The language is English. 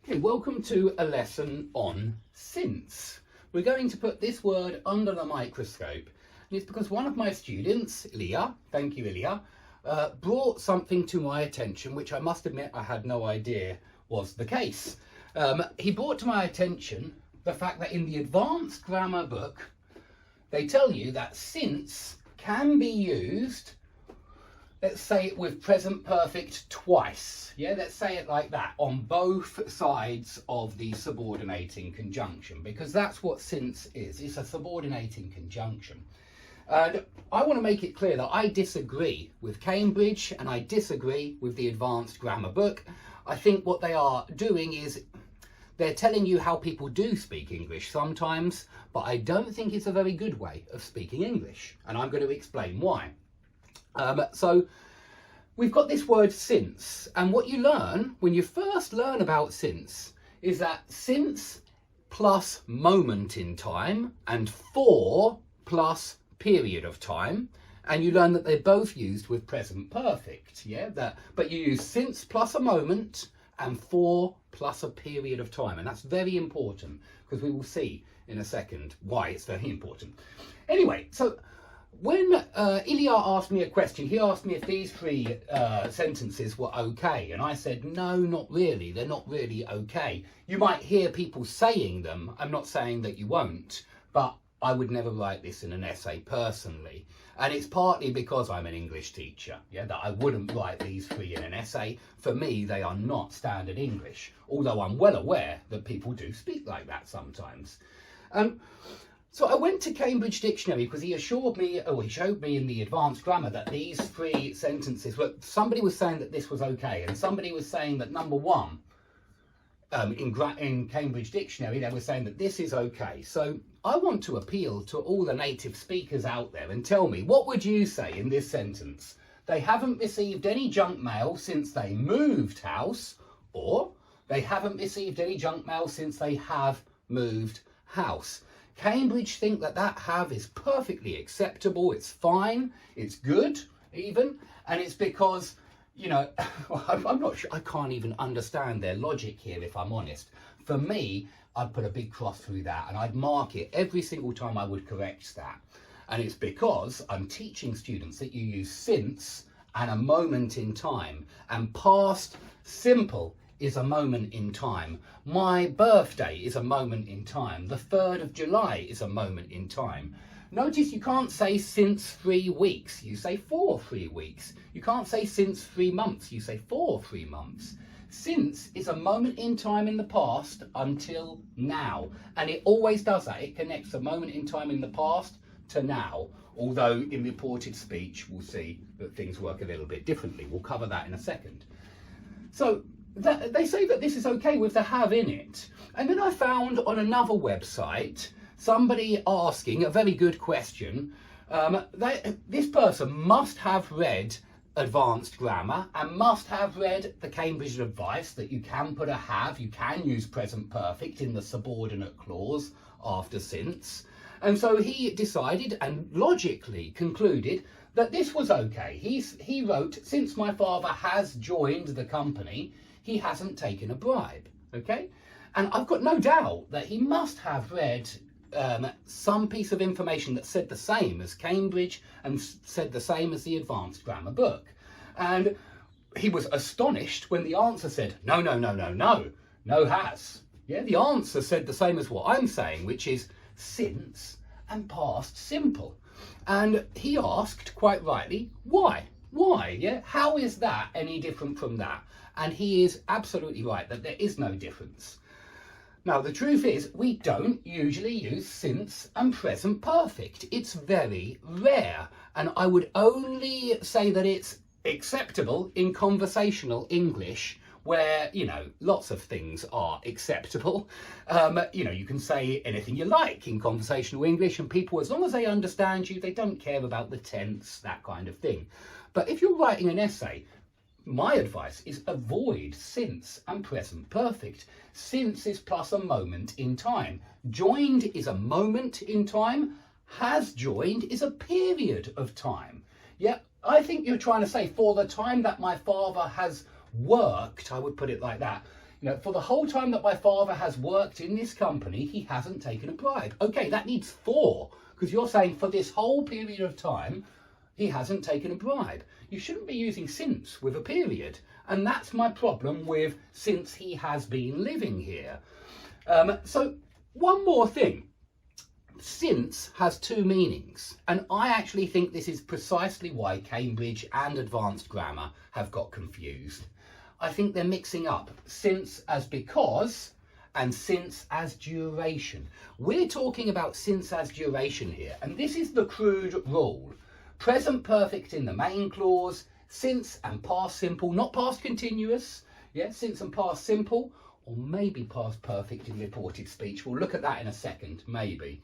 Okay, welcome to a lesson on since. We're going to put this word under the microscope, and it's because one of my students, Ilya, thank you Ilya, brought something to my attention which I must admit I had no idea was the case. He brought to my attention the fact that in the advanced grammar book they tell you that since can be used, let's say it with present perfect twice. Yeah, let's say it like that, on both sides of the subordinating conjunction, because that's what since is. It's a subordinating conjunction. And I want to make it clear that I disagree with Cambridge and I disagree with the advanced grammar book. I think what they are doing is they're telling you how people do speak English sometimes, but I don't think it's a very good way of speaking English. And I'm going to explain why. So we've got this word since, and what you learn when you first learn about since is that since plus moment in time and for plus period of time, and you learn that they're both used with present perfect. But you use since plus a moment and for plus a period of time, and that's very important because we will see in a second why it's very important. Anyway, so when Ilya asked me a question, he asked me if these three sentences were okay. And I said, no, not really. They're not really okay. You might hear people saying them. I'm not saying that you won't, but I would never write this in an essay personally. And it's partly because I'm an English teacher, that I wouldn't write these three in an essay. For me, they are not standard English, although I'm well aware that people do speak like that sometimes. So I went to Cambridge Dictionary because he showed me in the advanced grammar that these three sentences were, somebody was saying that this was okay, and somebody was saying that number one, in Cambridge Dictionary, they were saying that this is okay. So I want to appeal to all the native speakers out there and tell me, what would you say in this sentence? They haven't received any junk mail since they moved house, or they haven't received any junk mail since they have moved house. Cambridge think that have is perfectly acceptable, it's fine, it's good even, and it's because, I'm not sure, I can't even understand their logic here if I'm honest. For me, I'd put a big cross through that and I'd mark it every single time I would correct that. And it's because I'm teaching students that you use since and a moment in time, and past simple is a moment in time. My birthday is a moment in time. The 3rd of July is a moment in time. Notice you can't say since 3 weeks. You say for 3 weeks. You can't say since 3 months. You say for 3 months. Since is a moment in time in the past until now. And it always does that. It connects a moment in time in the past to now. Although in reported speech, we'll see that things work a little bit differently. We'll cover that in a second. So they say that this is okay with the have in it. And then I found on another website somebody asking a very good question. This person must have read advanced grammar and must have read the Cambridge advice that you can put a have, you can use present perfect in the subordinate clause after since. And so he decided and logically concluded that this was okay. He wrote, since my father has joined the company, he hasn't taken a bribe, okay? And I've got no doubt that he must have read some piece of information that said the same as Cambridge and said the same as the advanced grammar book. And he was astonished when the answer said, no has. Yeah, the answer said the same as what I'm saying, which is since and past simple. And he asked, quite rightly, why? Why? Yeah, how is that any different from that? And he is absolutely right that there is no difference. Now, the truth is, we don't usually use since and present perfect. It's very rare. And I would only say that it's acceptable in conversational English where, lots of things are acceptable. You can say anything you like in conversational English and people, as long as they understand you, they don't care about the tense, that kind of thing. But if you're writing an essay, my advice is avoid since and present perfect. Since is plus a moment in time. Joined is a moment in time. Has joined is a period of time. Yeah, I think you're trying to say for the time that my father has worked, I would put it like that. You know, for the whole time that my father has worked in this company, he hasn't taken a bribe. Okay, that needs 4, because you're saying for this whole period of time, he hasn't taken a bribe. You shouldn't be using since with a period. And that's my problem with since he has been living here. So one more thing. Since has 2 meanings, and I actually think this is precisely why Cambridge and Advanced Grammar have got confused. I think they're mixing up since as because and since as duration. We're talking about since as duration here, and this is the crude rule. Present perfect in the main clause, since and past simple, not past continuous, yeah, since and past simple, or maybe past perfect in reported speech. We'll look at that in a second, maybe.